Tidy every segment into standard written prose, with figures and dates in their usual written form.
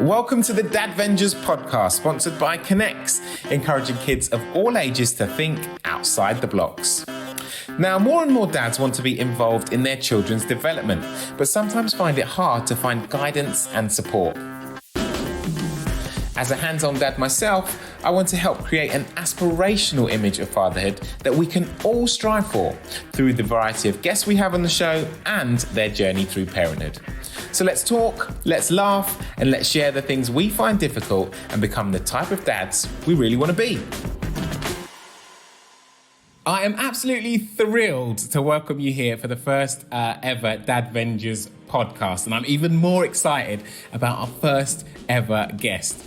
Welcome to the Dadvengers Podcast, sponsored by Connects, encouraging kids of all ages to think outside the blocks. Now, more and more dads want to be involved in their children's development, but sometimes find it hard to find guidance and support. As a hands-on dad myself, I want to help create an aspirational image of fatherhood that we can all strive for through the variety of guests we have on the show and their journey through parenthood. So let's talk, let's laugh, and let's share the things we find difficult and become the type of dads we really want to be. I am absolutely thrilled to welcome you here for the first ever Dad Vengers podcast, and I'm even more excited about our first ever guest.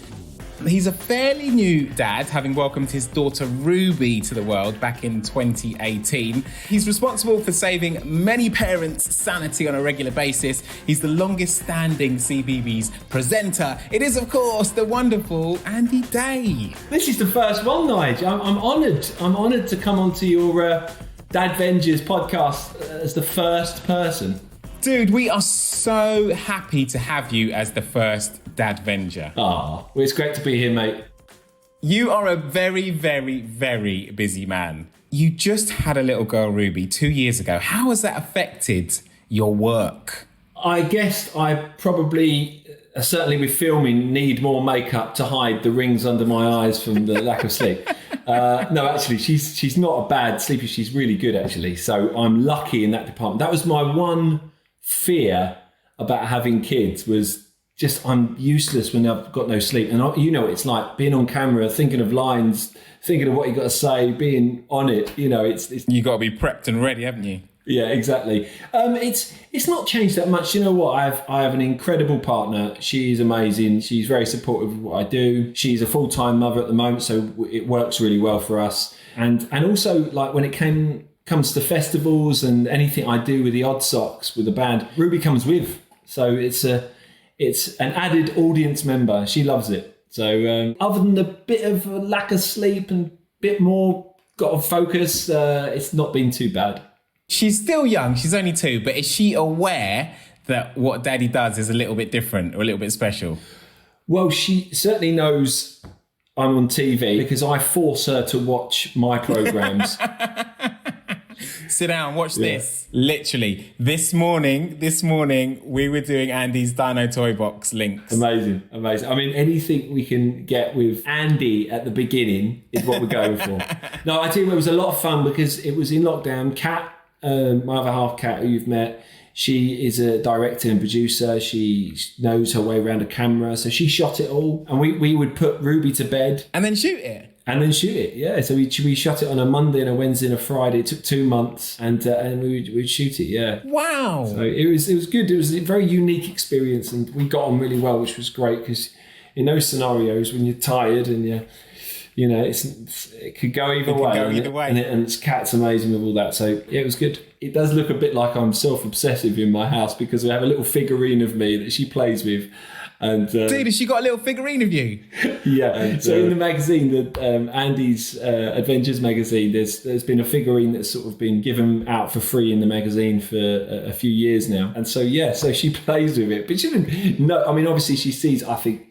He's a fairly new dad, having welcomed his daughter Ruby to the world back in 2018. He's responsible for saving many parents' sanity on a regular basis. He's the longest standing CBeebies presenter. It is, of course, the wonderful Andy Day. This is the first one, Nigel. I'm honoured. I'm honoured to come onto your Dadvengers podcast as the first person. Dude, we are so happy to have you as the first Dad Venger. Well, it's great to be here, mate. You are a very, very, very busy man. You just had a little girl, Ruby, 2 years ago. How has that affected your work? I guess I probably, certainly with filming, need more makeup to hide the rings under my eyes from the lack of sleep. No, actually, she's not a bad sleeper. She's really good, actually. So I'm lucky in that department. That was my one fear about having kids, was just I'm useless when I've got no sleep. And you know, it's like being on camera, thinking of lines, thinking of what you got to say, being on it. You know, it's you got to be prepped and ready, haven't you? Yeah, exactly. It's not changed that much. You know what? I have an incredible partner. She's amazing. She's very supportive of what I do. She's a full-time mother at the moment, so it works really well for us. And also, like when it comes to festivals and anything I do with the Odd Socks with the band, Ruby comes with. So it's an added audience member. She loves it. So other than a bit of a lack of sleep and a bit more got to focus, it's not been too bad. She's still young. She's only 2, but is she aware that what Daddy does is a little bit different or a little bit special? Well, she certainly knows I'm on TV because I force her to watch my programs. Sit down, watch this. Literally, this morning, we were doing Andy's Dino Toy Box links. Amazing. I mean, anything we can get with Andy at the beginning is what we're going for. No, I tell you, it was a lot of fun because it was in lockdown. Kat, my other half, Kat, who you've met, she is a director and producer. She knows her way around a camera, so she shot it all. And we would put Ruby to bed. And then shoot it? Yeah. So we shot it on a Monday and a Wednesday and a Friday. It took 2 months, and we'd shoot it. Yeah. Wow. So it was good. It was a very unique experience, and we got on really well, which was great because in those scenarios when you're tired and you know it could go either way. And Kat's amazing with all that. So yeah, it was good. It does look a bit like I'm self-obsessive in my house because we have a little figurine of me that she plays with. And dude, has she got a little figurine of you? Yeah. And, so in the magazine, Andy's Adventures magazine, there's been a figurine that's sort of been given out for free in the magazine for a few years now. And so so she plays with it, but she didn't. No, I mean, obviously she sees. I think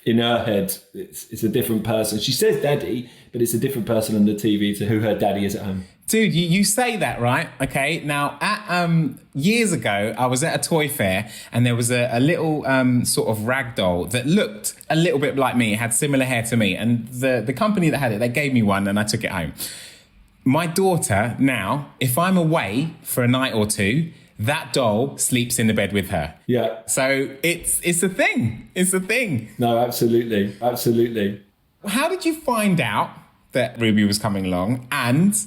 in her head, it's a different person. She says daddy, but it's a different person on the TV to who her daddy is at home. Dude, you say that, right? Okay. Now, years ago, I was at a toy fair and there was a little sort of rag doll that looked a little bit like me. It had similar hair to me. And the company that had it, they gave me one and I took it home. My daughter now, if I'm away for a night or two, that doll sleeps in the bed with her. Yeah. So it's a thing. It's a thing. No, absolutely. Absolutely. How did you find out that Ruby was coming along? And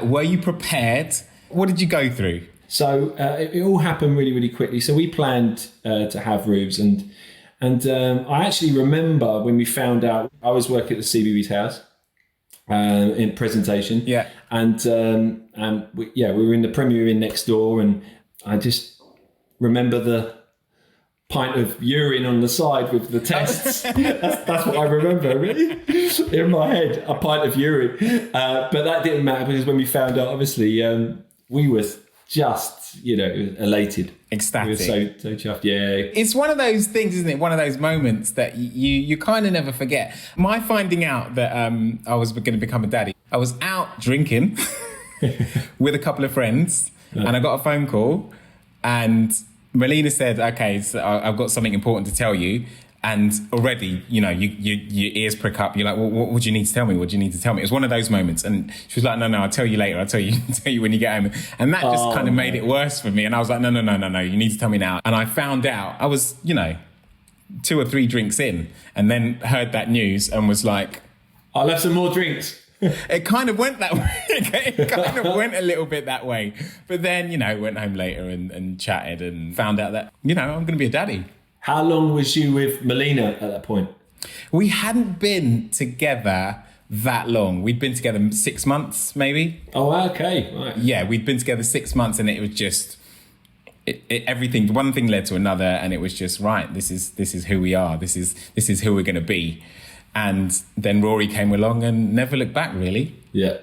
were you prepared? What did you go through? So it all happened really, really quickly. So we planned to have Rubes, and I actually remember when we found out. I was working at the CBeebies house in presentation. Yeah, and we were in the premiere in next door, and I just remember the pint of urine on the side with the tests. That's what I remember, really, in my head, a pint of urine. But that didn't matter because when we found out, obviously, we were just, elated. ecstatic. So chuffed, yeah. It's one of those things, isn't it? One of those moments that you kind of never forget. My finding out that I was going to become a daddy, I was out drinking with a couple of friends, and I got a phone call, and Melina said, "Okay, so I've got something important to tell you." And already, your ears prick up. You're like, well, what do you need to tell me? What do you need to tell me? It was one of those moments. And she was like, no, I'll tell you later. I'll tell you when you get home. And that just kind of made it worse for me. And I was like, no, you need to tell me now. And I found out, I was, 2 or 3 drinks in, and then heard that news and was like, I'll have some more drinks. It kind of went that way. It kind of went a little bit that way. But then, went home later and chatted and found out that, I'm going to be a daddy. How long was you with Melina at that point? We hadn't been together that long. We'd been together 6 months, maybe. Oh, okay. Right. Yeah, we'd been together 6 months, and it was just everything. One thing led to another, and it was just right. This is who we are. This is who we're going to be. And then Rory came along and never looked back, really. Yeah.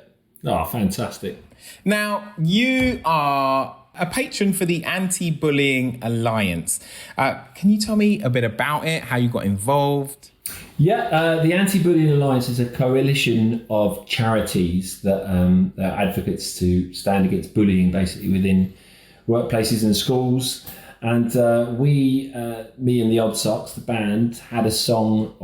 Oh, fantastic. Now, you are a patron for the Anti-Bullying Alliance. Can you tell me a bit about it, how you got involved? Yeah, the Anti-Bullying Alliance is a coalition of charities that are advocates to stand against bullying, basically, within workplaces and schools. And me and the Odd Socks, the band, have a song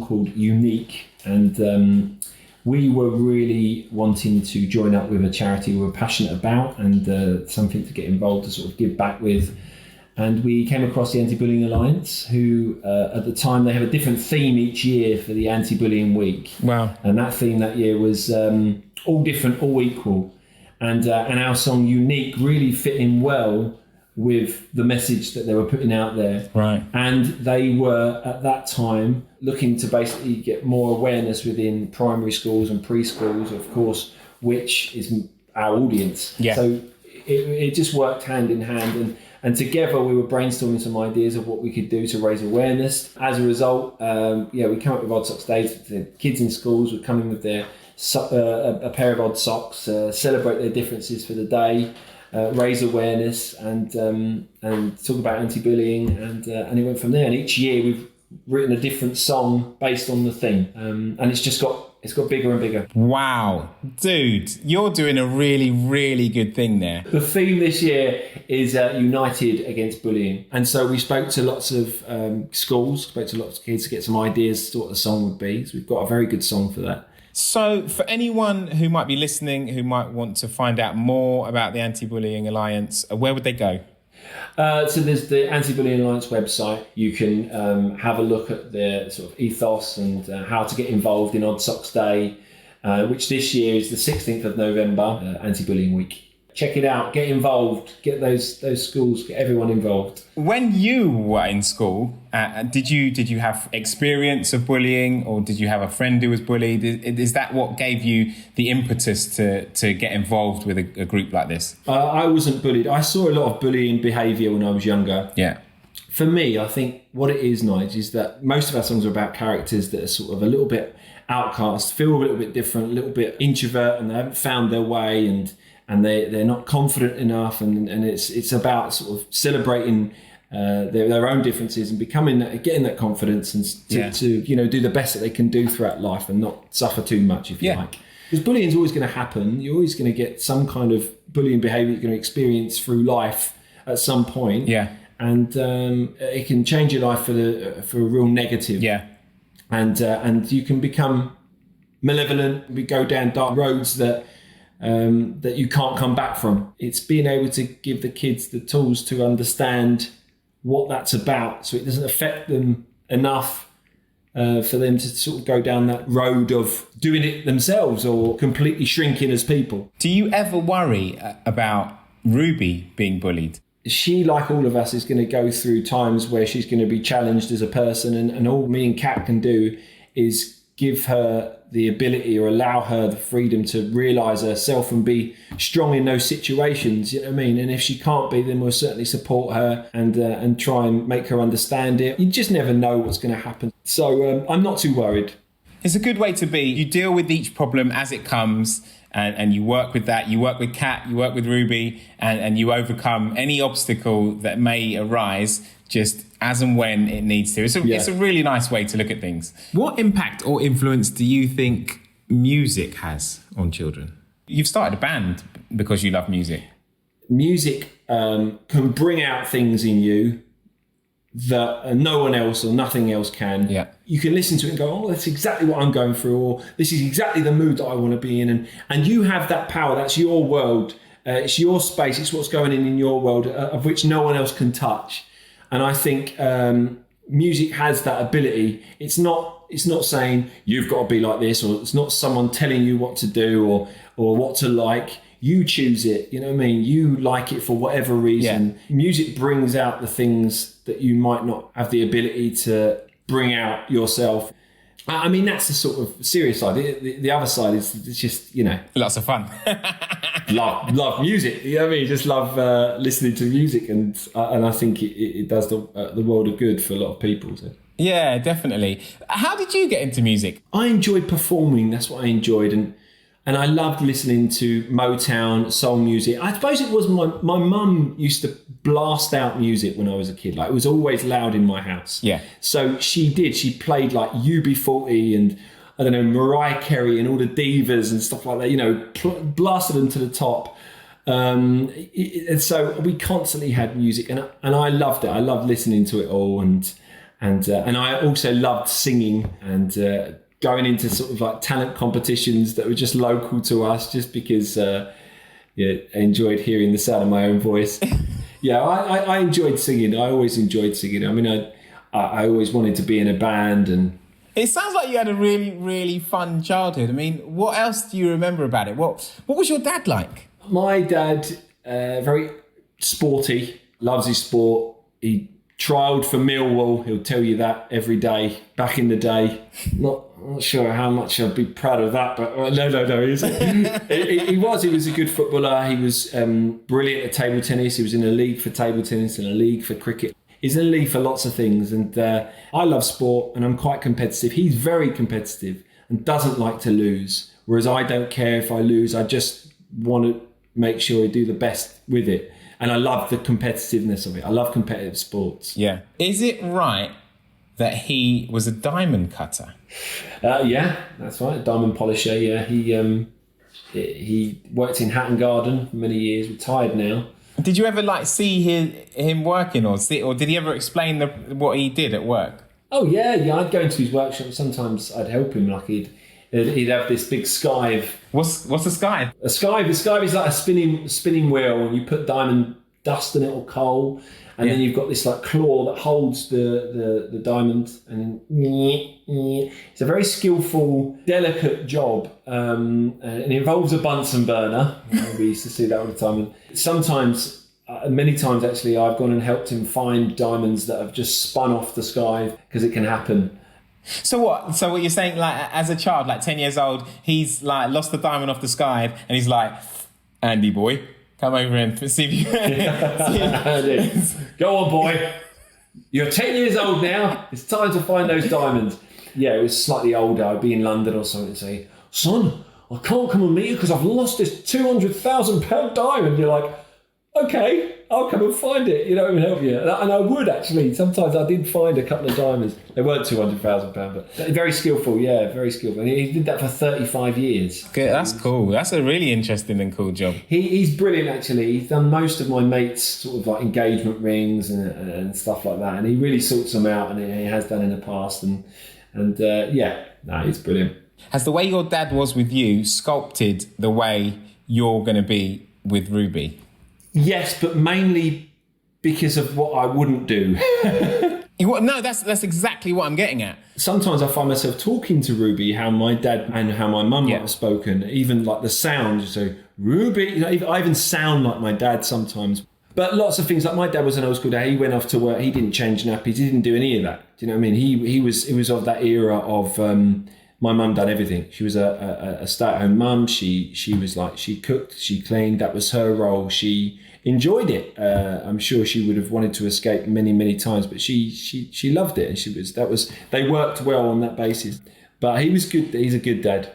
called Unique. And we were really wanting to join up with a charity we were passionate about, and something to get involved, to sort of give back with. And we came across the Anti-Bullying Alliance, who at the time, they have a different theme each year for the Anti-Bullying Week. Wow. And that theme that year was all different, all equal. And our song Unique really fit in well with the message that they were putting out there. Right. And they were, at that time, looking to basically get more awareness within primary schools and preschools, of course, which is our audience. Yeah. So it just worked hand in hand. And together we were brainstorming some ideas of what we could do to raise awareness. As a result, we came up with Odd Socks Days. The kids in schools would come in with their a pair of odd socks, celebrate their differences for the day, raise awareness, and talk about anti-bullying, and it went from there. And each year we've written a different song based on the theme, and it's got bigger and bigger. Wow, dude, you're doing a really, really good thing there. The theme this year is United Against Bullying, and so we spoke to lots of schools, spoke to lots of kids to get some ideas to what the song would be. So we've got a very good song for that. So for anyone who might be listening, who might want to find out more about the Anti-Bullying Alliance, where would they go? So there's the Anti-Bullying Alliance website. You can have a look at their sort of ethos and how to get involved in Odd Socks Day, which this year is the 16th of November, Anti-Bullying Week. Check it out, get involved, get those schools, get everyone involved. When you were in school, did you have experience of bullying, or did you have a friend who was bullied? Is that what gave you the impetus to get involved with a group like this? I wasn't bullied. I saw a lot of bullying behaviour when I was younger. Yeah. For me, I think what it is, Nigel, is that most of our songs are about characters that are sort of a little bit outcast, feel a little bit different, a little bit introvert, and they haven't found their way, and they're not confident enough, and it's about sort of celebrating their own differences and getting that confidence, and to do the best that they can do throughout life and not suffer too much, if you like. Because bullying is always going to happen. You're always going to get some kind of bullying behaviour you're going to experience through life at some point. Yeah. And it can change your life for a real negative. Yeah. And you can become malevolent. We go down dark roads that you can't come back from. It's being able to give the kids the tools to understand what that's about, so it doesn't affect them enough for them to sort of go down that road of doing it themselves or completely shrinking as people. Do you ever worry about Ruby being bullied? She, like all of us, is going to go through times where she's going to be challenged as a person, and all me and Kat can do is give her the ability, or allow her the freedom to realise herself and be strong in those situations, you know what I mean? And if she can't be, then we'll certainly support her and try and make her understand it. You just never know what's going to happen. So I'm not too worried. It's a good way to be. You deal with each problem as it comes, and you work with that. You work with Kat, you work with Ruby, and you overcome any obstacle that may arise just as and when it needs to. It's a really nice way to look at things. What impact or influence do you think music has on children? You've started a band because you love music. Music can bring out things in you that no one else or nothing else can. Yeah. You can listen to it and go, oh, that's exactly what I'm going through, or this is exactly the mood that I want to be in. And you have that power. That's your world. It's your space. It's what's going in your world, of which no one else can touch. And I think music has that ability. It's not saying you've got to be like this, or it's not someone telling you what to do or what to like. You choose it, you know what I mean? You like it for whatever reason. Yeah. Music brings out the things that you might not have the ability to bring out yourself. I mean, that's the sort of serious side. The other side is it's just, you know. Lots of fun. love music, you know what I mean? Just love listening to music, and I think it does the world of good for a lot of people. So. Yeah, definitely. How did you get into music? I enjoyed performing. That's what I enjoyed. And I loved listening to Motown, soul music. I suppose it was my mum used to blast out music when I was a kid. Like, it was always loud in my house. Yeah. So she played like UB40 and, I don't know, Mariah Carey and all the divas and stuff like that, you know, blasted them to the top. And so we constantly had music, and I loved it. I loved listening to it all. And I also loved singing and, going into sort of like talent competitions that were just local to us, just because I enjoyed hearing the sound of my own voice. I enjoyed singing. I always enjoyed singing. I mean, I always wanted to be in a band. And it sounds like you had a really, really fun childhood. I mean, what else do you remember about it? What was your dad like? My dad, very sporty, loves his sport. He trialled for Millwall. He'll tell you that every day. Back in the day, I'm not sure how much I'd be proud of that, but no. He was a good footballer. He was brilliant at table tennis. He was in a league for table tennis and a league for cricket. He's in a league for lots of things. And I love sport, and I'm quite competitive. He's very competitive and doesn't like to lose, whereas I don't care if I lose. I just want to make sure I do the best with it. And I love the competitiveness of it. I love competitive sports. Yeah. Is it right that he was a diamond cutter? Yeah, that's right. A diamond polisher. Yeah, he worked in Hatton Garden for many years. Retired now. Did you ever see him working, or did he ever explain what he did at work? Oh yeah. I'd go into his workshop. Sometimes I'd help him. Like he'd have this big skive. What's a skive? A skive is like a spinning wheel, and you put diamond dust in it or coal, and then you've got this like claw that holds the diamond, and it's a very skillful, delicate job, and it involves a Bunsen burner. We used to see that all the time. And sometimes, many times actually, I've gone and helped him find diamonds that have just spun off the skive, because it can happen. So what you're saying, like, as a child, like 10 years old, he's like lost the diamond off the skive, and he's like, Andy boy, come over and see if you... Go on, boy. You're 10 years old now. It's time to find those diamonds. Yeah, it was slightly older. I'd be in London or something and say, son, I can't come and meet you because I've lost this £200,000 diamond. You're like, okay, I'll come and find it, you know, and help you. And I would actually. Sometimes I did find a couple of diamonds. They weren't £200,000, but very skillful, yeah, very skillful. And he did that for 35 years. Good, that's cool. That's a really interesting and cool job. He's brilliant, actually. He's done most of my mates' sort of like engagement rings and stuff like that. And he really sorts them out, and he has done in the past. And he's brilliant. Has the way your dad was with you sculpted the way you're going to be with Ruby? Yes, but mainly because of what I wouldn't do. No, that's exactly what I'm getting at. Sometimes I find myself talking to Ruby how my dad and how my mum might have spoken, even like the sound. So Ruby, you know, I even sound like my dad sometimes. But lots of things, like my dad was an old school dad. He went off to work. He didn't change nappies. He didn't do any of that. Do you know what I mean? He was of that era of my mum done everything. She was a stay-at-home mum. She was like, she cooked, she cleaned. That was her role. She enjoyed it. I'm sure she would have wanted to escape many, many times, but she loved it, and they worked well on that basis. But he was good. He's a good dad.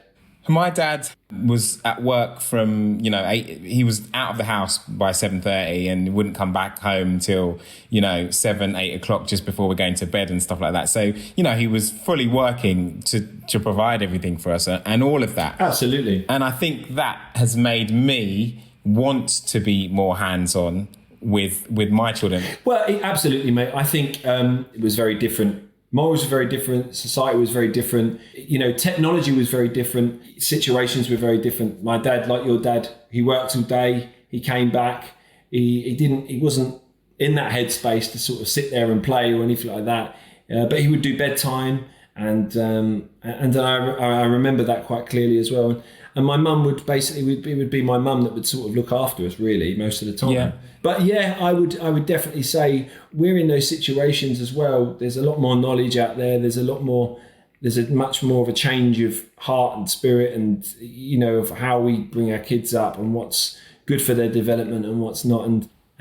My dad was at work from, 8, he was out of the house by 7:30 and wouldn't come back home until, 7, 8 o'clock just before we're going to bed and stuff like that. So, he was fully working to provide everything for us and all of that. Absolutely. And I think that has made me want to be more hands-on with my children. Well, absolutely, mate. I think it was very different. Morals were very different. Society was very different. Technology was very different. Situations were very different. My dad, like your dad, he worked all day. He came back. He wasn't in that headspace to sort of sit there and play or anything like that. But he would do bedtime, and I remember that quite clearly as well. And my mum would it would be my mum that would sort of look after us really most of the time. Yeah. But yeah, I would definitely say we're in those situations as well. There's a lot more knowledge out there. There's much more of a change of heart and spirit and, of how we bring our kids up and what's good for their development and what's not.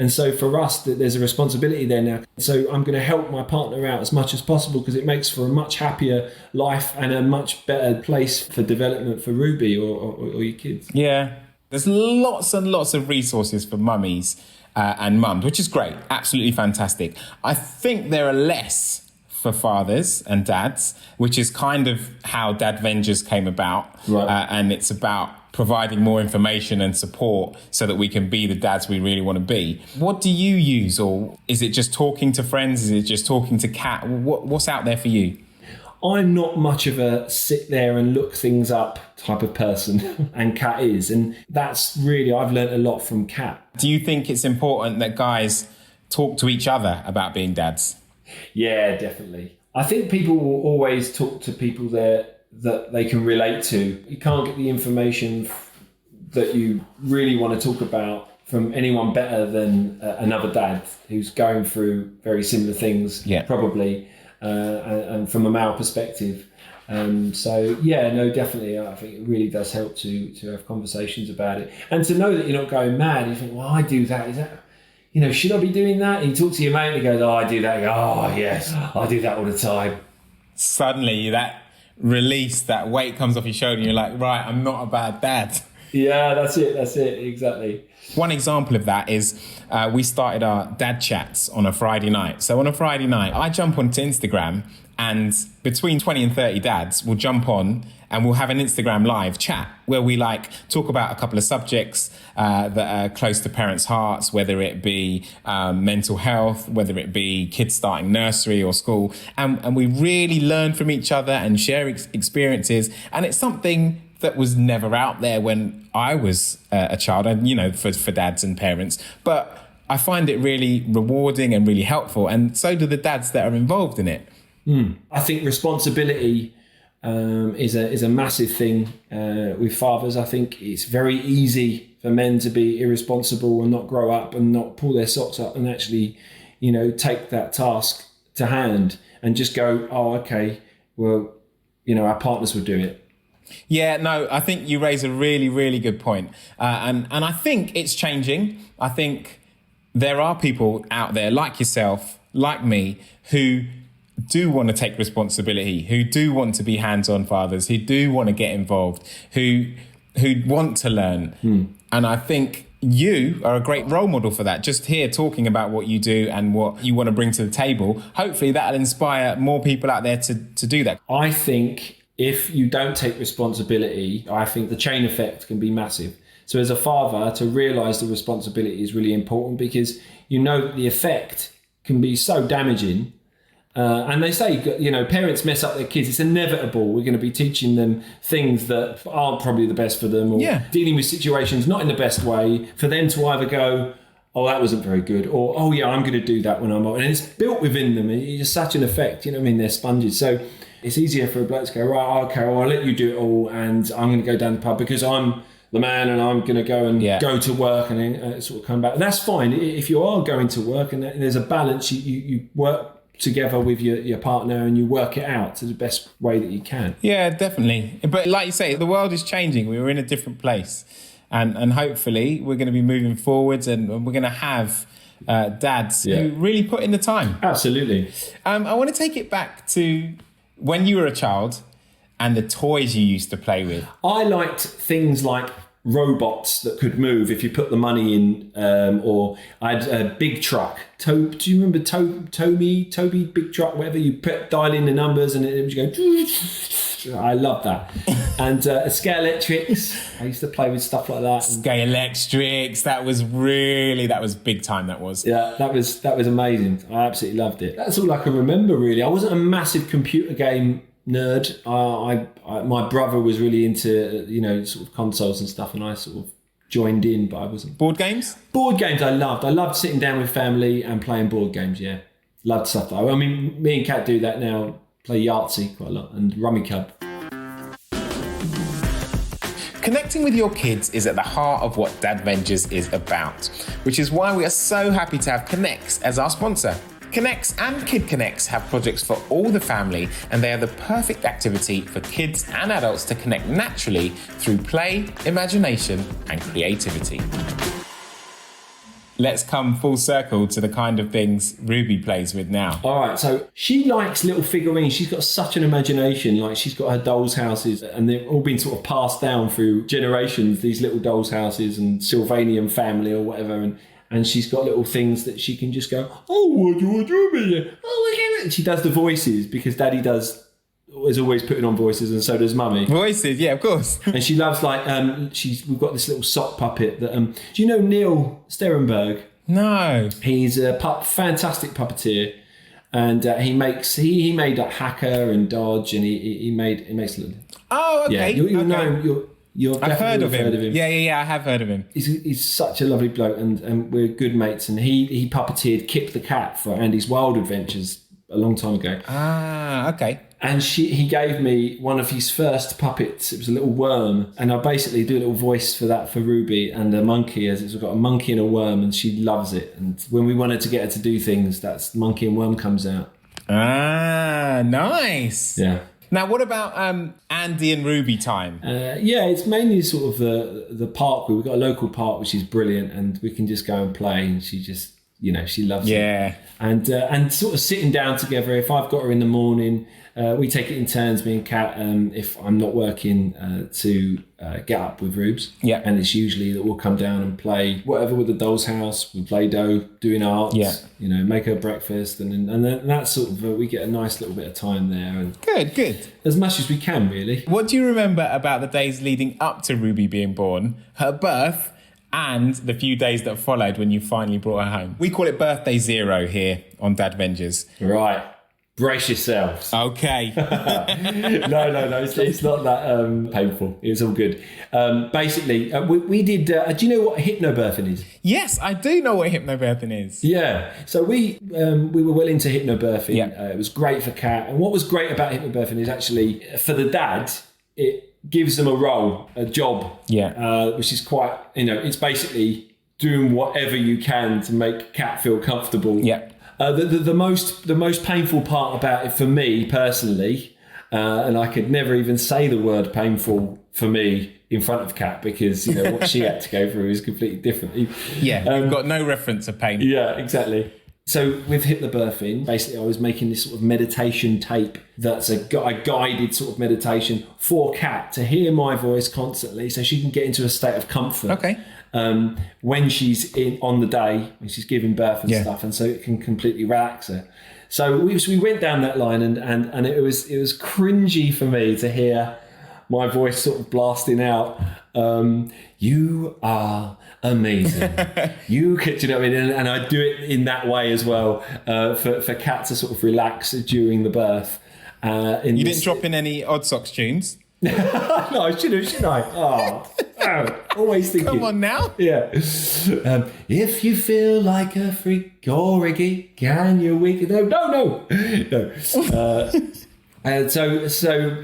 And so for us, there's a responsibility there now. So I'm going to help my partner out as much as possible because it makes for a much happier life and a much better place for development for Ruby or your kids. Yeah. There's lots and lots of resources for mummies and mums, which is great. Absolutely fantastic. I think there are less for fathers and dads, which is kind of how Dad Vengers came about. Right. And it's about providing more information and support so that we can be the dads we really want to be. What do you use? Or is it just talking to friends? Is it just talking to Kat? What's out there for you? I'm not much of a sit there and look things up type of person, and Kat is. And that's really, I've learned a lot from Kat. Do you think it's important that guys talk to each other about being dads? Yeah, definitely. I think people will always talk to people that they can relate to. You can't get the information that you really want to talk about from anyone better than another dad who's going through very similar things, probably. And from a male perspective. Definitely. I think it really does help to have conversations about it. And to know that you're not going mad. You think, well, I do that. Is that, should I be doing that? And you talk to your mate and he goes, oh, I do that. You go, oh, yes, I do that all the time. Suddenly that release, that weight comes off your shoulder and you're like, right, I'm not a bad dad. Yeah, that's it, exactly. One example of that is we started our dad chats on a Friday night. So on a Friday night, I jump onto Instagram and between 20 and 30 dads will jump on and we'll have an Instagram live chat where we talk about a couple of subjects that are close to parents' hearts, whether it be mental health, whether it be kids starting nursery or school. And we really learn from each other and share experiences. And it's something that was never out there when I was a child, and for dads and parents. But I find it really rewarding and really helpful, and so do the dads that are involved in it. I think responsibility is a massive thing with fathers. I think it's very easy for men to be irresponsible and not grow up and not pull their socks up and actually, take that task to hand and just go, oh, okay, well, our partners would do it. Yeah, no, I think you raise a really, really good point. And I think it's changing. I think there are people out there like yourself, like me, who do want to take responsibility, who do want to be hands-on fathers, who do want to get involved, who want to learn. And I think you are a great role model for that. Just here talking about what you do and what you want to bring to the table, hopefully that'll inspire more people out there to do that. I think if you don't take responsibility, I think the chain effect can be massive. So as a father, to realise the responsibility is really important because that the effect can be so damaging. And they say, parents mess up their kids. It's inevitable. We're going to be teaching them things that aren't probably the best for them or dealing with situations not in the best way for them to either go, oh, that wasn't very good, or, oh, yeah, I'm going to do that when I'm old. And it's built within them. It's such an effect. They're sponges. So it's easier for a bloke to go, right, okay, well, I'll let you do it all and I'm going to go down the pub because I'm the man and I'm going to go and go to work and then sort of come back. That's fine. If you are going to work and there's a balance, you work together with your partner and you work it out to the best way that you can. Yeah, definitely. But like you say, the world is changing. We're in a different place. And hopefully we're going to be moving forwards and we're going to have dads who really put in the time. Absolutely. I want to take it back to when you were a child and the toys you used to play with? I liked things like robots that could move if you put the money in, or I had a big truck. Do you remember Toby Big Truck? Whatever, you dial in the numbers and it would go. I love that. And Scale Electrics. I used to play with stuff like that. Scale Electrics. That was big time. That was. Yeah, that was amazing. I absolutely loved it. That's all I can remember really. I wasn't a massive computer game nerd. My brother was really into sort of consoles and stuff, and I sort of joined in, but I wasn't. Board games? Board games I loved sitting down with family and playing board games. Yeah, loved stuff. I mean, me and Kat do that now. Play Yahtzee quite a lot and Rummy Cub. Connecting with your kids is at the heart of what Dad Vengers is about, which is why we are so happy to have Connects as our sponsor. Connects and Kid Connects have projects for all the family, and they are the perfect activity for kids and adults to connect naturally through play, imagination, and creativity. Let's come full circle to the kind of things Ruby plays with now. All right, so she likes little figurines. She's got such an imagination. Like, she's got her dolls' houses, and they've all been sort of passed down through generations, these little dolls' houses and Sylvanian family or whatever. And she's got little things that she can just go, oh, what do you want to do? Oh, and she does the voices because Daddy is always putting on voices, and so does Mummy. Voices, yeah, of course. And she loves, like, we've got this little sock puppet that, do you know Neil Sterenberg? No. He's a fantastic puppeteer, and he made like Hacker and Dodge, and he makes little. Oh, okay. Yeah, you'll know. I've heard of him. Yeah, I have heard of him. He's such a lovely bloke, and we're good mates. And he puppeteered Kip the cat for Andy's Wild Adventures a long time ago. Ah, okay. And he gave me one of his first puppets. It was a little worm, and I basically do a little voice for that for Ruby, and a monkey, as it's got a monkey and a worm, and she loves it. And when we wanted to get her to do things, that's monkey and worm comes out. Ah, nice. Yeah. Now, what about Andy and Ruby time? Yeah, it's mainly sort of the park. We've got a local park which is brilliant, and we can just go and play. And she just, she loves it. Yeah. And sort of sitting down together. If I've got her in the morning, we take it in turns, me and Kat. If I'm not working, to get up with Rubes. Yeah. And it's usually that we'll come down and play whatever with the doll's house, with Play-Doh, doing art. Yeah. Make her breakfast, and then that's sort of we get a nice little bit of time there. And Good. as much as we can, really. What do you remember about the days leading up to Ruby being born, her birth, and the few days that followed when you finally brought her home? We call it birthday zero here on Dad Vengers. Right. Brace yourselves. Okay. No. It's not that painful. It's all good. Basically, we did... do you know what hypnobirthing is? Yes, I do know what hypnobirthing is. Yeah. So we were well into hypnobirthing. Yeah. It was great for Kat. And what was great about hypnobirthing is actually, for the dad, it gives them a role, a job. Yeah. Which is quite... it's basically doing whatever you can to make Kat feel comfortable. Yeah. The most painful part about it for me personally, and I could never even say the word painful for me in front of Kat, because what she had to go through is completely different. Yeah, you've got no reference of pain. Yeah, exactly. So with hypnobirthing, basically I was making this sort of meditation tape that's a guided sort of meditation for Kat to hear my voice constantly, so she can get into a state of comfort. Okay. When she's on the day, when she's giving birth and stuff, and so it can completely relax her. So we went down that line, and it was cringy for me to hear my voice sort of blasting out. You are amazing. You could, you know what I mean? And I do it in that way as well, for Kat to sort of relax during the birth. You didn't drop in any Odd Socks tunes? No, I shouldn't I? Oh, always thinking. Come on now. Yeah. If you feel like a freak or a geek, can you wig? No. And so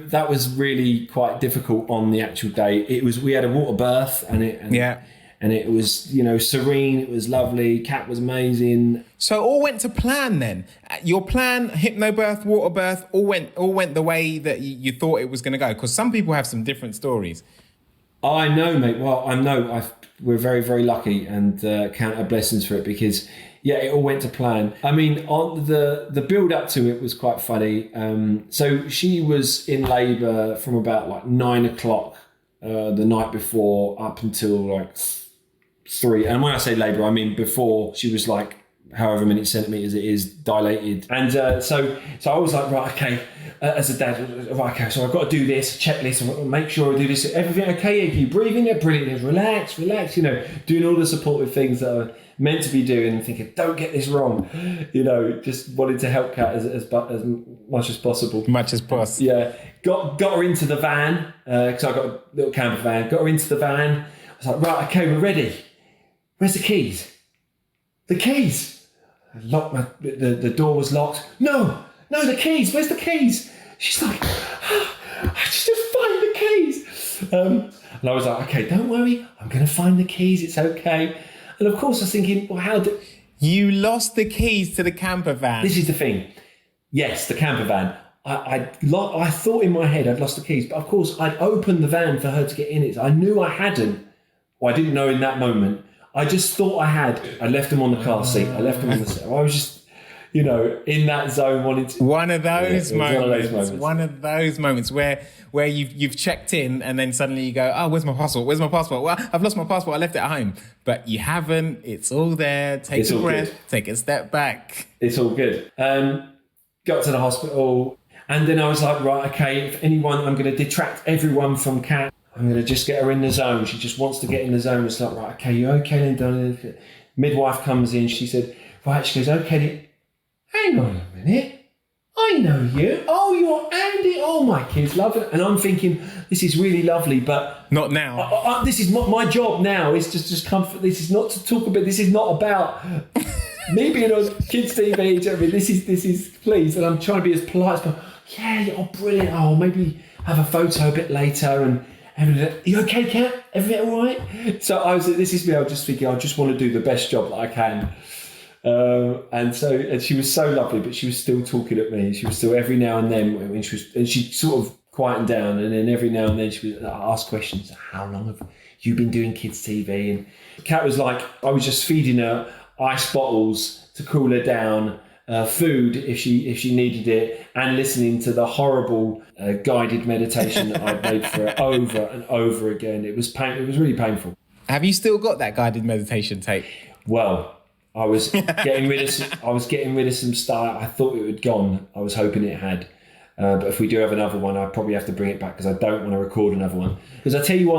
that was really quite difficult on the actual day. We had a water birth, and it was serene. It was lovely. Kat was amazing. So all went to plan then. Your plan, hypnobirth, water birth, all went the way that you thought it was going to go. Because some people have some different stories. I know, mate. Well, I know we're very, very lucky and count our blessings for it, because Yeah, it all went to plan. I mean, on the build up to it was quite funny. So she was in labour from about like 9 o'clock the night before up until like 3. And when I say labour, I mean before she was like however many centimetres it is dilated. And so I was like, right, okay, as a dad, right, okay, so I've got to do this, checklist, I've got to make sure I do this. Everything okay? Are you breathing? Yeah, brilliant. Relax, you know, doing all the supportive things that are meant to be doing and thinking, don't get this wrong. You know, just wanted to help Kat as much as possible. Much as possible. Yeah. Got her into the van, because I got a little camper van. Got her into the van. I was like, right, okay, we're ready. Where's the keys? The keys. The door was locked. No, the keys. Where's the keys? She's like, I just find the keys. And I was like, okay, don't worry. I'm going to find the keys. It's okay. And of course I was thinking, well, how did... You lost the keys to the camper van. This is the thing. Yes, the camper van. I thought in my head I'd lost the keys, but of course I'd opened the van for her to get in it. I knew I hadn't, or I didn't know in that moment. I just thought I had. I left them on the car seat. I left them on the seat. I was just, you know, in that zone wanting to... One of those moments where you've checked in and then suddenly you go, oh, where's my passport? Well, I've lost my passport. I left it at home. But you haven't. It's all there. Take a breath. Good. Take a step back. It's all good. Got to the hospital and then I was like, right, okay, if anyone, I'm going to detract everyone from Kat. I'm going to just get her in the zone. She just wants to get in the zone. It's like, right, okay, you okay then, darling? Midwife comes in. She said, right, she goes, okay, hang on a minute. I know you. Oh, you're Andy. Oh, my kids love it. And I'm thinking, this is really lovely, but... Not now. This is my job now. Is just comfort. This is not to talk about. This is not about me being on kids' TV. I mean, this is, please. And I'm trying to be as polite as possible. Yeah, oh, brilliant. Oh, maybe have a photo a bit later and... You okay, Kat? Everything all right? So I was just thinking, I just want to do the best job that I can. And she was so lovely, but she was still talking at me. She was still every now and then when she sort of quietened down, and then every now and then she would ask questions. How long have you been doing kids TV? And Kat was like, I was just feeding her ice bottles to cool her down, food if she needed it, and listening to the horrible guided meditation that I'd made for her over and over again. It was really painful. Have you still got that guided meditation tape? Well, I was getting rid of some stuff. I thought it had gone. I was hoping it had. But if we do have another one, I probably have to bring it back because I don't want to record another one. Because I tell you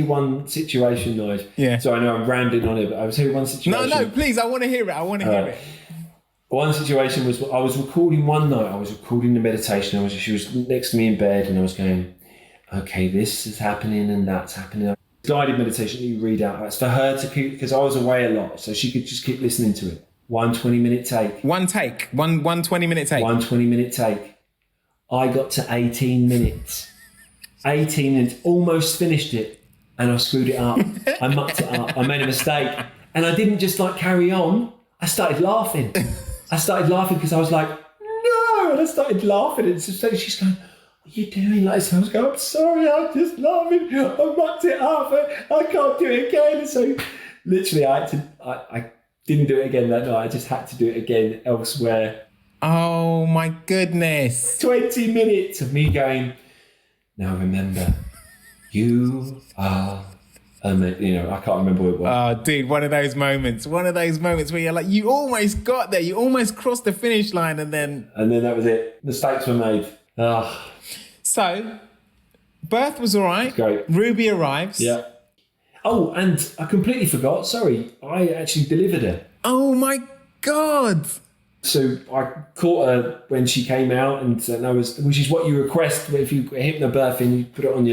one situation, Nigel. Yeah. So I know I'm rambling on it, but I will tell you one situation. No, please, I want to hear it. One situation was I was recording one night. I was recording the meditation. She was next to me in bed, and I was going, okay, this is happening and that's happening. Guided meditation that you read out. It's for her to keep, because I was away a lot, so she could just keep listening to it. 1 20-minute take. One 20-minute take. 1 20-minute take. I got to 18 minutes. 18 minutes, almost finished it, and I screwed it up. I mucked it up. I made a mistake, and I didn't just carry on. I started laughing. Because I was like, no, and I started laughing, and so she's going, what are you doing? So I was going, I'm sorry, I'm just laughing. I mucked it up. I can't do it again. So literally, I didn't do it again that night. I just had to do it again elsewhere. Oh my goodness. 20 minutes of me going, now remember, you are... I can't remember what it was. Oh, dude, one of those moments where you're like, you almost got there. You almost crossed the finish line and then that was it. Mistakes were made. So, birth was all right. Great. Ruby arrives. Yeah. Oh, and I completely forgot. Sorry. I actually delivered her. Oh, my God. So I caught her when she came out, and which is what you request if you hypnobirthing, you put it on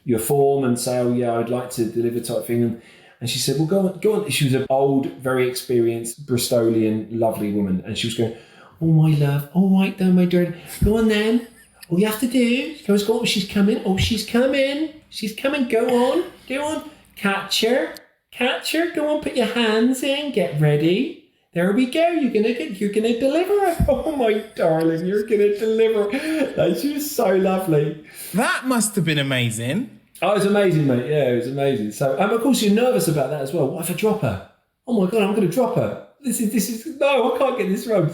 your form and say, oh yeah, I'd like to deliver type thing. And she said, well, go on. She was an old, very experienced Bristolian, lovely woman. And she was going, oh my love, all right then, my darling. Go on then. All you have to do, go on, she's coming. Oh, she's coming. Go on. Catch her. Go on, put your hands in, get ready. There we go. You're gonna deliver her. Oh my darling, you're gonna deliver her. She was so lovely. That must have been amazing. Oh, it was amazing, mate. Yeah, it was amazing. So, of course, you're nervous about that as well. What if I drop her? Oh my God, I'm going to drop her. this is no, I can't get this wrong.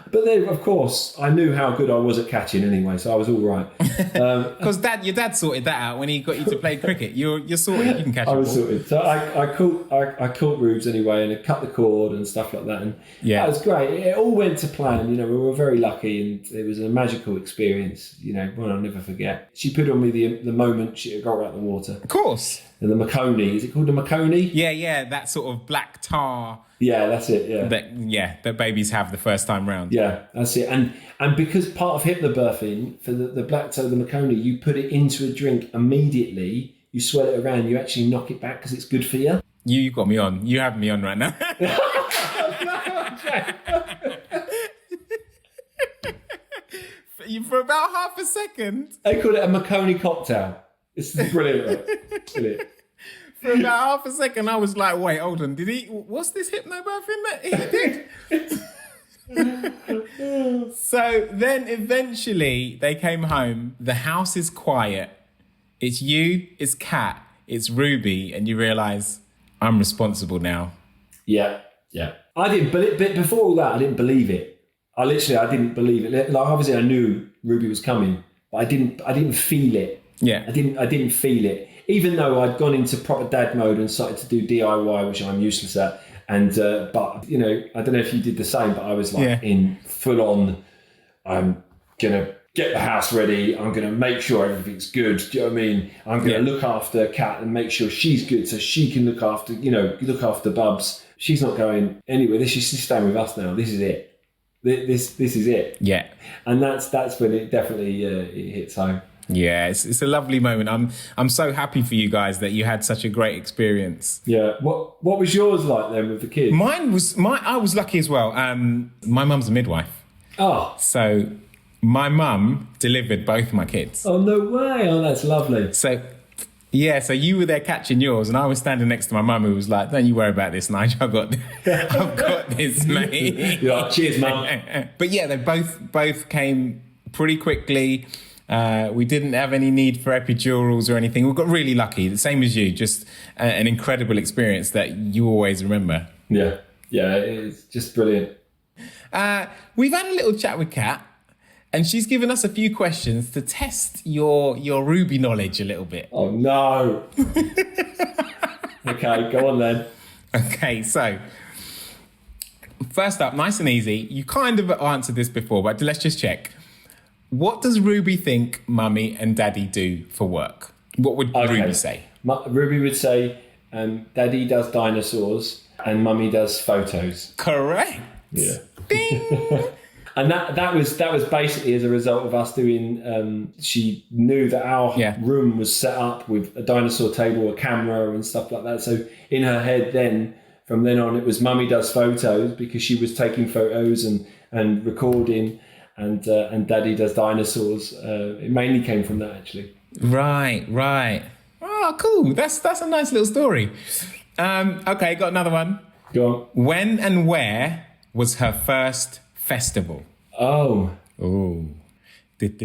But then, of course, I knew how good I was at catching anyway, so I was all right. Because your dad sorted that out when he got you to play cricket. You're sorted. You can catch. I was sorted. So I caught Rubes anyway, and I cut the cord and stuff like that. And that was great. It all went to plan. You know, we were very lucky, and it was a magical experience. You know, one I'll never forget. She put on me the moment she got out of the water. Of course. And the Maconi, is it called the Maconi? Yeah, that sort of black tar. Yeah, that's it. Yeah, that babies have the first time round. Yeah, that's it. And because part of hypnobirthing for the black tar, the Maconi, you put it into a drink immediately. You swirl it around. You actually knock it back because it's good for you. You got me on. You have me on right now. For about half a second. They call it a Maconi cocktail. It's brilliant. Right? Brilliant. For about half a second, I was like, wait, hold on. What's this hypnobirthing that he did? So then eventually they came home. The house is quiet. It's you, it's Kat, it's Ruby. And you realise I'm responsible now. Yeah. I didn't believe it. Before all that, I didn't believe it. I didn't believe it. Like, obviously I knew Ruby was coming, but I didn't feel it. Yeah. I didn't feel it. Even though I'd gone into proper dad mode and started to do DIY, which I'm useless at. And, but, you know, I don't know if you did the same, but I was like in full on, I'm going to get the house ready. I'm going to make sure everything's good. Do you know what I mean? I'm going to look after Kat and make sure she's good so she can look after Bubs. She's not going anywhere. She's staying with us now. This is it. This is it. Yeah. And that's when it definitely it hits home. Yeah, it's a lovely moment. I'm so happy for you guys that you had such a great experience. Yeah. What was yours like then with the kids? I was lucky as well. My mum's a midwife. Oh. So my mum delivered both my kids. Oh, no way. Oh, that's lovely. So you were there catching yours, and I was standing next to my mum, who was like, "Don't you worry about this, Nigel. I've got this, mate." You're like, "Cheers, mum." But yeah, they both came pretty quickly. We didn't have any need for epidurals or anything. We got really lucky, the same as you. Just an incredible experience that you always remember. Yeah, it's just brilliant. We've had a little chat with Kat, and she's given us a few questions to test your Ruby knowledge a little bit. Oh, no. Okay, go on then. Okay, so first up, nice and easy. You kind of answered this before, but let's just check. What does Ruby think Mummy and Daddy do for work? What would Ruby say? Ruby would say, Daddy does dinosaurs and Mummy does photos. Correct. Yeah. Ding. And that was basically as a result of us doing. She knew that our room was set up with a dinosaur table, a camera, and stuff like that. So in her head, from then on, it was Mummy does photos because she was taking photos and recording, and Daddy does dinosaurs. It mainly came from that, actually. Right. Oh, cool. That's a nice little story. Okay, got another one. Go on. When and where was her first festival? Oh. Was it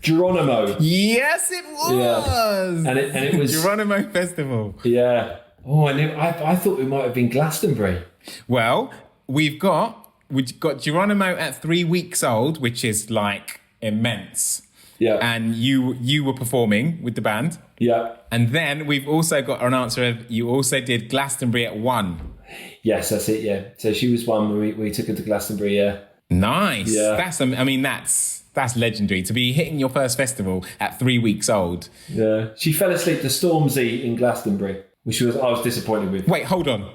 Geronimo? Yes, it was. Yeah. And it was Geronimo Festival. Yeah. Oh, and I thought it might have been Glastonbury. Well, we've got Geronimo at 3 weeks old, which is like immense. Yeah. And you were performing with the band. Yeah. And then we've also got an answer of you also did Glastonbury at 1. Yes, that's it, yeah. So she was 1 when we took her to Glastonbury, yeah. Nice. Yeah. That's legendary to be hitting your first festival at 3 weeks old. Yeah. She fell asleep to Stormzy in Glastonbury, which I was disappointed with. Wait, hold on.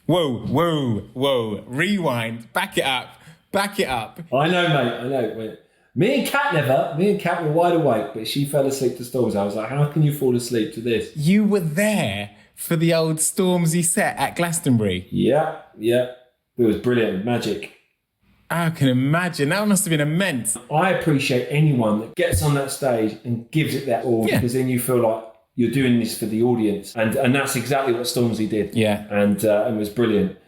Whoa. Rewind. Back it up. I know, mate. I know. Wait. Me and Kat were wide awake, but she fell asleep to Stormzy. I was like, how can you fall asleep to this? You were there for the old Stormzy set at Glastonbury. Yeah. It was brilliant. Magic. I can imagine. That must have been immense. I appreciate anyone that gets on that stage and gives it their all, because then you feel like you're doing this for the audience. And that's exactly what Stormzy did. Yeah. And was brilliant.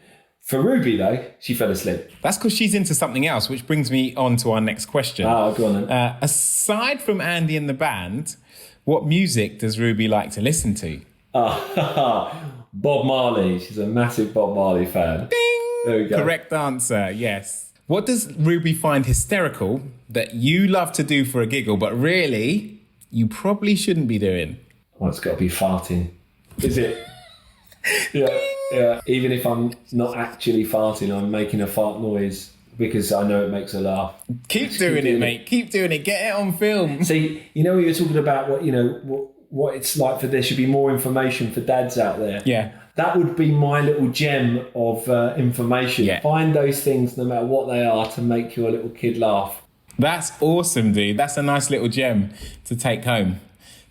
For Ruby, though, she fell asleep. That's because she's into something else, which brings me on to our next question. Oh, go on then. Aside from Andy and the band, what music does Ruby like to listen to? Bob Marley. She's a massive Bob Marley fan. Ding! There we go. Correct answer, yes. What does Ruby find hysterical that you love to do for a giggle, but really you probably shouldn't be doing? Well, it's got to be farting. Is it? Yeah. Even if I'm not actually farting, I'm making a fart noise because I know it makes her laugh. Keep doing it, mate. Keep doing it. Get it on film. See, you know, you were talking about what it's like there should be more information for dads out there. Yeah. That would be my little gem of information. Yeah. Find those things, no matter what they are, to make your little kid laugh. That's awesome, dude. That's a nice little gem to take home.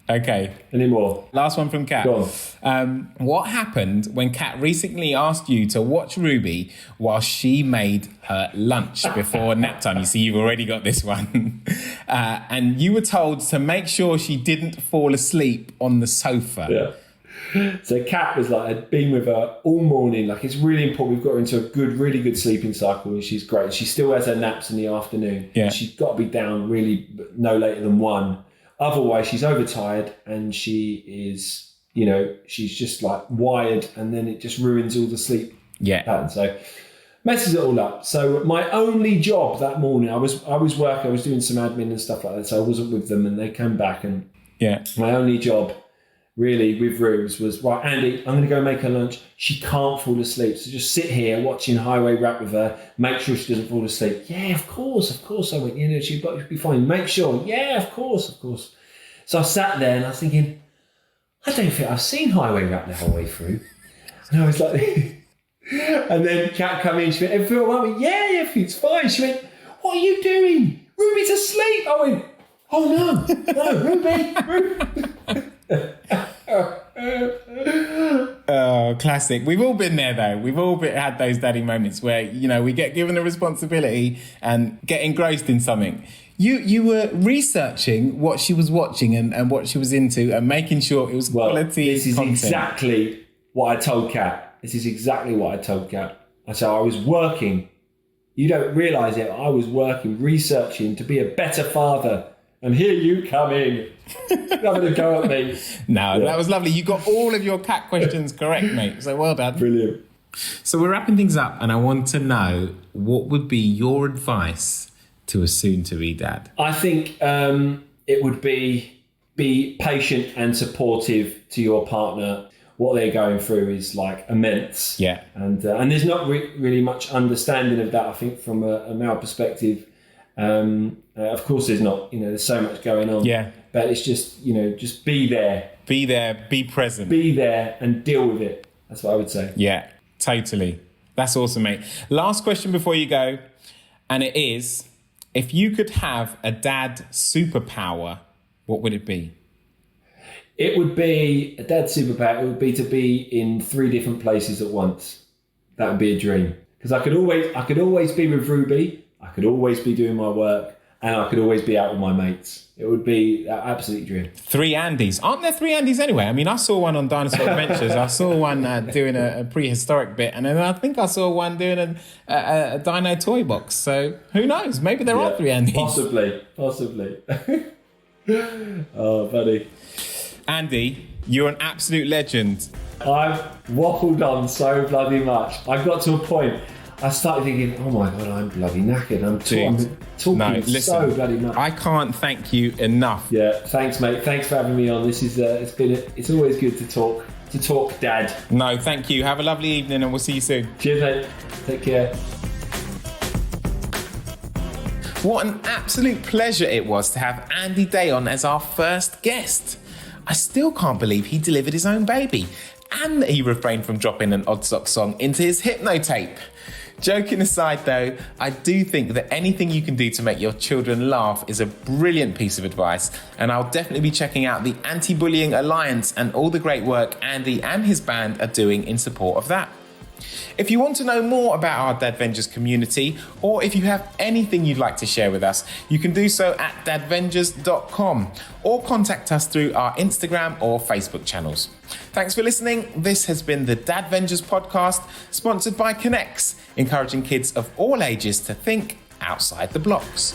Okay. Any more? Last one from Kat. Go on. What happened when Kat recently asked you to watch Ruby while she made her lunch before nap time? You see, you've already got this one. And you were told to make sure she didn't fall asleep on the sofa. Yeah. So Kat was like, I'd been with her all morning. Like, it's really important. We've got her into a really good sleeping cycle, and she's great. She still has her naps in the afternoon. Yeah. She's got to be down really no later than 1. Otherwise, she's overtired and she is, she's just like wired, and then it just ruins all the sleep pattern. So messes it all up. So my only job that morning, I was working, I was doing some admin and stuff like that. So I wasn't with them, and they came back, and my only job really with Rubes was, right, Andy, I'm going to go make her lunch. She can't fall asleep. So just sit here watching Highway Rap with her. Make sure she doesn't fall asleep. Yeah, of course. I went, she'll be fine. Make sure. Yeah, of course. So I sat there and I was thinking, I don't think I've seen Highway Rap the whole way through. And I was like, and then Kat come in, she went, everything all right? Yeah, it's fine. She went, what are you doing? Ruby's asleep. I went, oh no, Ruby. Oh, classic. We've all been there, though. We've all had those daddy moments where, we get given a responsibility and get engrossed in something. You were researching what she was watching and what she was into and making sure it was quality this is content. Exactly what I told Kat. I said, I was working. You don't realise it. I was working, researching to be a better father. And here you come in, having a go at me. No, that was lovely. You got all of your Cat questions correct, mate. So well done. Brilliant. So we're wrapping things up, and I want to know, what would be your advice to a soon-to-be dad? I think it would be patient and supportive to your partner. What they're going through is like immense. Yeah. And there's not really much understanding of that, I think, from a male perspective. Of course there's not, there's so much going on. Yeah. But it's just, just be there. Be there, be present. Be there and deal with it. That's what I would say. Yeah, totally. That's awesome, mate. Last question before you go. And it is, if you could have a dad superpower, what would it be? It would be, a dad superpower, it would be to be in 3 different places at once. That would be a dream. Because I could always be with Ruby, I could always be doing my work, and I could always be out with my mates. It would be an absolute dream. 3 Andys. Aren't there 3 Andys anyway? I mean, I saw one on Dinosaur Adventures. I saw one doing a prehistoric bit, and then I think I saw one doing a dino toy box. So who knows? Maybe there are 3 Andys. Possibly. Oh, buddy. Andy, you're an absolute legend. I've waffled on so bloody much. I got to a point, I started thinking, oh my God, I'm bloody knackered. I'm talking so bloody much. I can't thank you enough. Yeah, thanks, mate. Thanks for having me on. This is it's always good to talk, Dad. No, thank you. Have a lovely evening, and we'll see you soon. Cheers, mate. Take care. What an absolute pleasure it was to have Andy Day on as our first guest. I still can't believe he delivered his own baby, and that he refrained from dropping an Odd Sock song into his hypno tape. Joking aside though, I do think that anything you can do to make your children laugh is a brilliant piece of advice, and I'll definitely be checking out the Anti-Bullying Alliance and all the great work Andy and his band are doing in support of that. If you want to know more about our Dad Vengers community, or if you have anything you'd like to share with us, you can do so at dadvengers.com or contact us through our Instagram or Facebook channels. Thanks for listening. This has been the Dad Vengers Podcast, sponsored by Connects, encouraging kids of all ages to think outside the blocks.